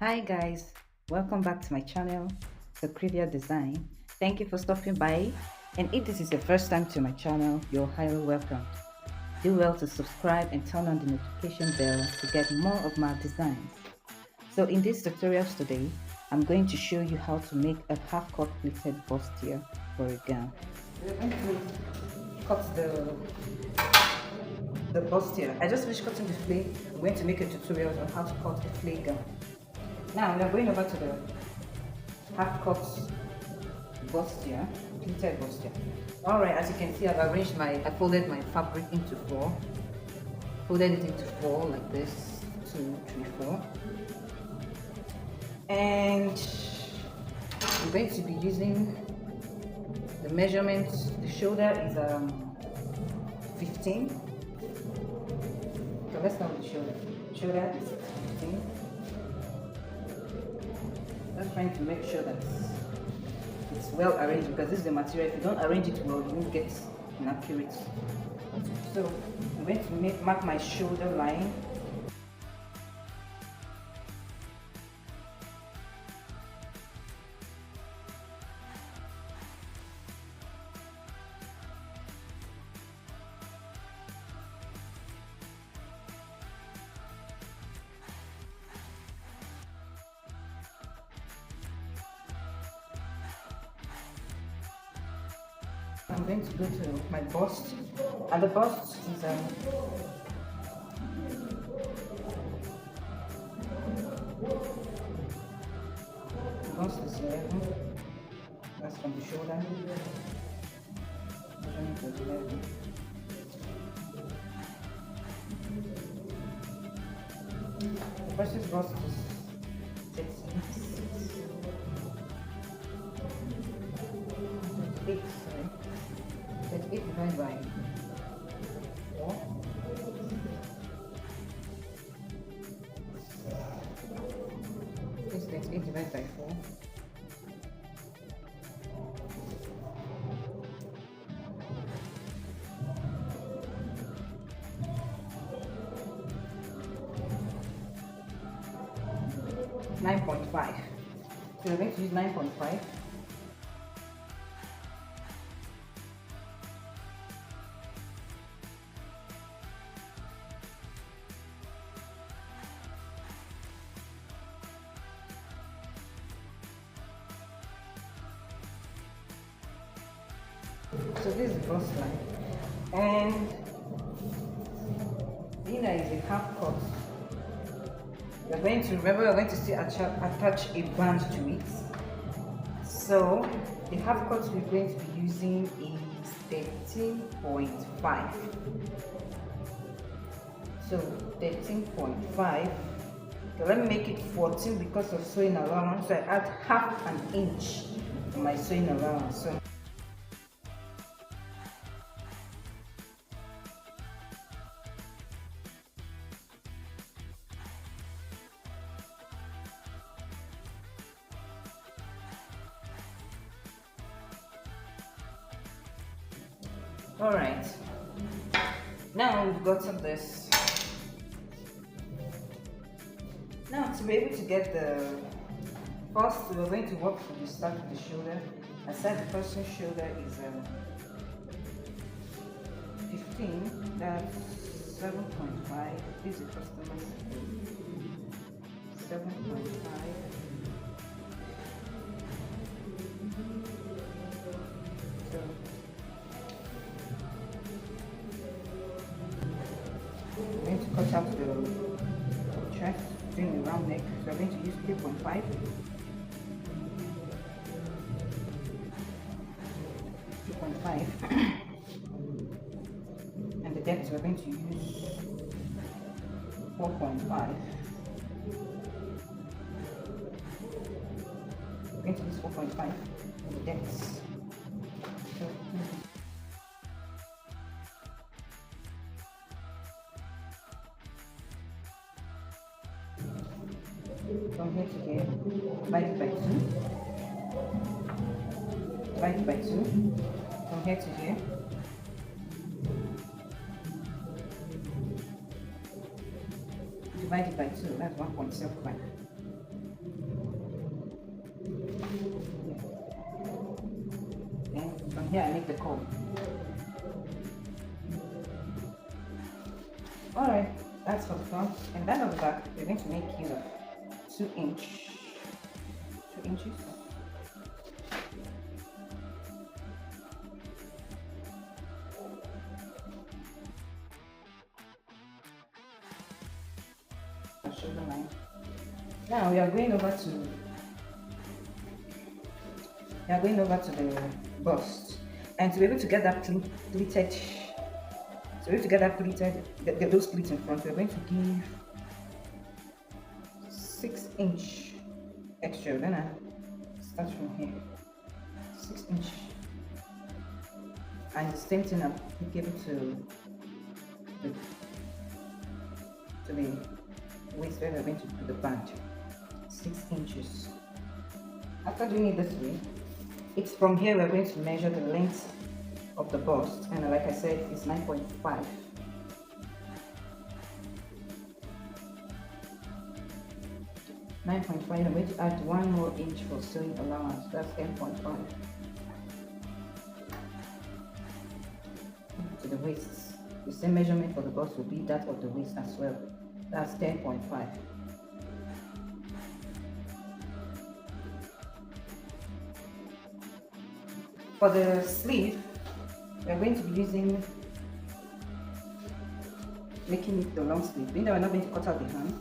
Hi guys, welcome back to my channel, Superior Design. Thank you for stopping by, and if this is your first time to my channel, you're highly welcome. Do well to subscribe and turn on the notification bell to get more of my designs. So in this tutorials today, I'm going to show you how to make a half-cut pleated bustier for a gown. We're going to cut the bustier. I just finished cutting the flay. I'm going to make a tutorial on how to cut a flay gown. Now we are going over to the half cut bustier, pleated bustier. Alright, as you can see, I folded my fabric into four. Folded it into four like this, 2, 3, 4. And I'm going to be using the measurements. The shoulder is 15. Okay, let's start with the shoulder. Shoulder is 15. Just trying to make sure that it's well arranged, because this is the material. If you don't arrange it well, you won't get inaccurate. So I'm going to mark my shoulder line. I'm going to go to my bust, and the bust is bust is 11. That's from the shoulder. Measurement is 11. The person's bust is 13. 8, sorry. 38 divided by 4. This is 38 divided by 4. It's 9.5. So we're going to use 9.5. So this is the bust line, and being that is a half cut, we're going to still attach a band to it. So the half cut we're going to be using is 13.5. So 13.5. Okay, let me make it 14 because of sewing allowance. So I add half an inch to my sewing allowance. So alright, now we've gotten this. Now to be able to get the first, we're going to work with the start of the shoulder. I said the person's shoulder is 15, that's 7.5. This is the customer's 7.5. So I'm going to cut out the chest, doing the round neck. So I'm going to use 3.5. 3.5. And the depth we're going to use 4.5. We're going to use 4.5 for the depth. So, from here to here, divide by 2. Divide by 2. From here to here. Divided by 2, that's 1.75. here I make the curve. Alright, that's for the front. And then on the back, we're going to make use of 2 inches. Shoulder line. Now we are going over to the bust, and to be able to get that pleated, get those pleats in front, we're going to give 6-inch extra. Then I start from here, 6-inch, and the same thing applicable to the waist where we're going to put the band, 6 inches. After doing it this way, it's from here we're going to measure the length of the bust, and like I said, it's 9.5. 9.5. I'm going to add 1 more inch for sewing allowance. That's 10.5 to the waist. The same measurement for the bust will be that of the waist as well. That's 10.5. For the sleeve, we're going to be making it the long sleeve. Being that we're not going to cut out the hand,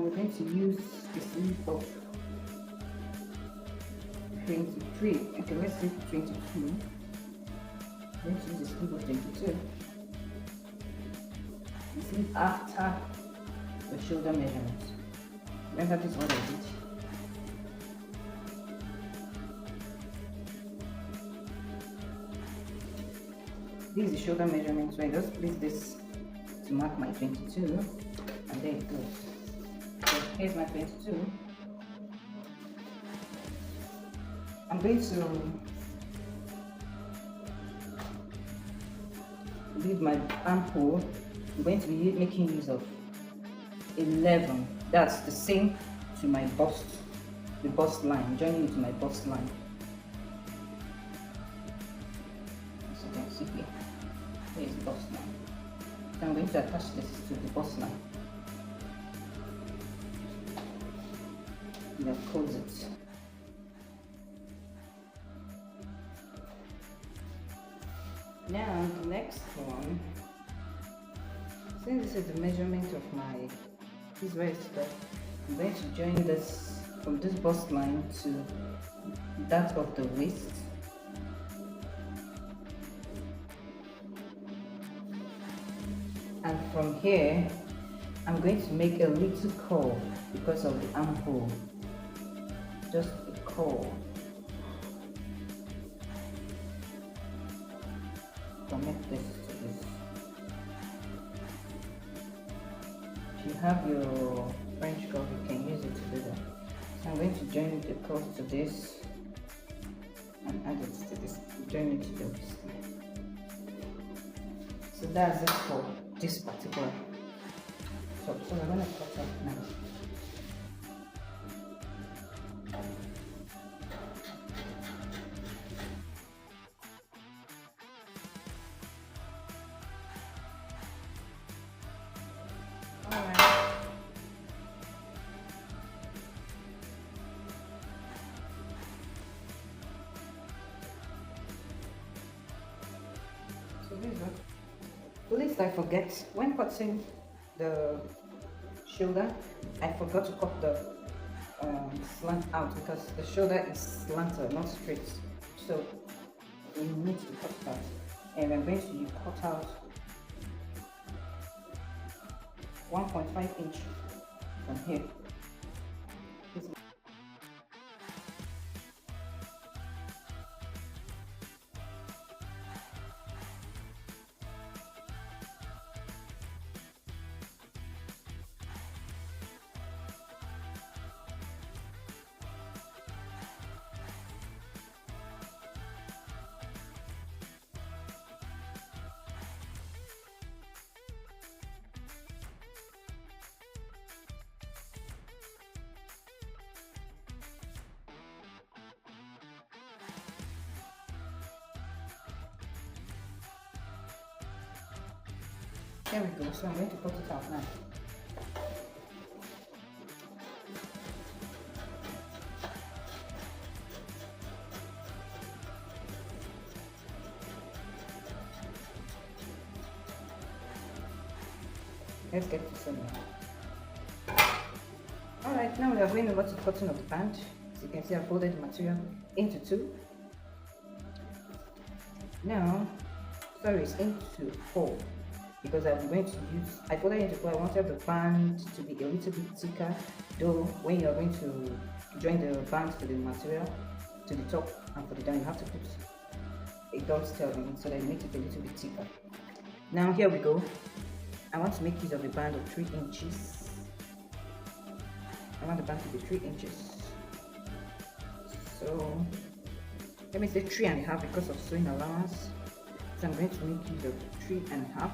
we're going to use a sleeve of 23. Okay, let's say 22. Let's use a sleeve of 22. The sleeve after the shoulder measurement. Remember, this is what I did. This is the shoulder measurement, so I just place this to mark my 22, and there it goes. So here's my 22. I'm going to leave my armhole. I'm going to be making use of 11. That's the same to my bust, the bust line, joining it to my bust line. As you can see here, here's the bust line. So I'm going to attach this to the bust line. And then close it. Now the next one, since this is the measurement of this waist, I'm going to join this from this bust line to that of the waist. And from here, I'm going to make a little curve because of the armhole. Just a curve. Connect this to this. If you have your French curve, you can use it to do that. So I'm going to join the curve to this and add it to this. Join it to this. So that's it for this particular top. So we're going to cut off now. So this is what. Please, I forget when cutting the shoulder, I forgot to cut the slant out because the shoulder is slanted, not straight. So we need to cut that, and I'm going to cut out 1.5 inch from here. There we go. So I'm going to cut it out now. Let's get to sewing now. Alright, now we are going over to cutting of the band. As you can see, I folded the material into two. Now, sorry, it's into four because I'm going to use, I folded into four. I wanted the band to be a little bit thicker, though when you are going to join the band to the material, to the top and for the down, you have to put a dovetail in it so that it makes it a little bit thicker. Now here we go. I want to make use of a band of 3 inches. I want the band to be 3 inches. So let me say 3.5 because of sewing allowance. So I'm going to make use of 3.5.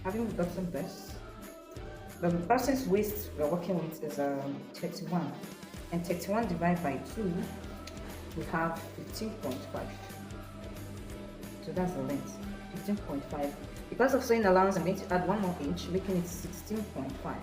Having gotten this, the person's waist we're working with is 31, and 31 divided by 2, we have 15.5. So that's the length, 15.5. Because of sewing allowance, I'm going to add 1 more inch, making it 16.5.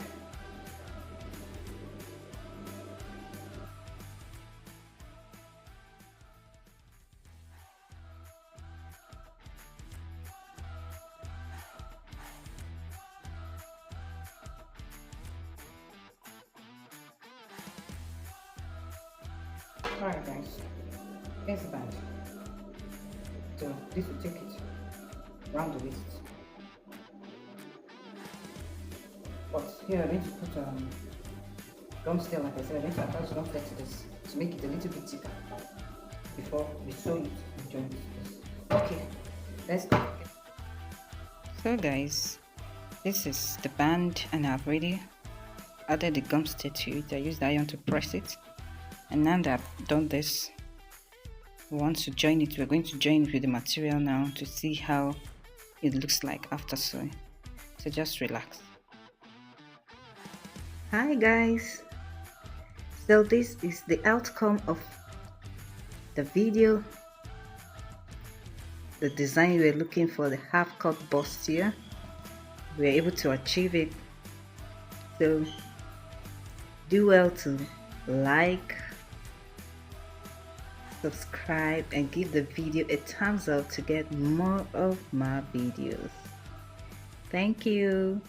Alright guys, here's the band. So this will take it round the waist. But here I'm going to put gum steel, like I said, I'm going to attach gum steel to this to make it a little bit thicker before we sew it and join this. Okay, let's go. So guys, this is the band and I've already added the gum steel to it. I used the iron to press it. And now that I've done this, we want to join it. We're going to join it with the material now to see how it looks like after sewing. So just relax. Hi guys, so this is the outcome of the video, the design we were looking for, the half cut bustier. We were able to achieve it. So do well to like, subscribe and give the video a thumbs up to get more of my videos. Thank you.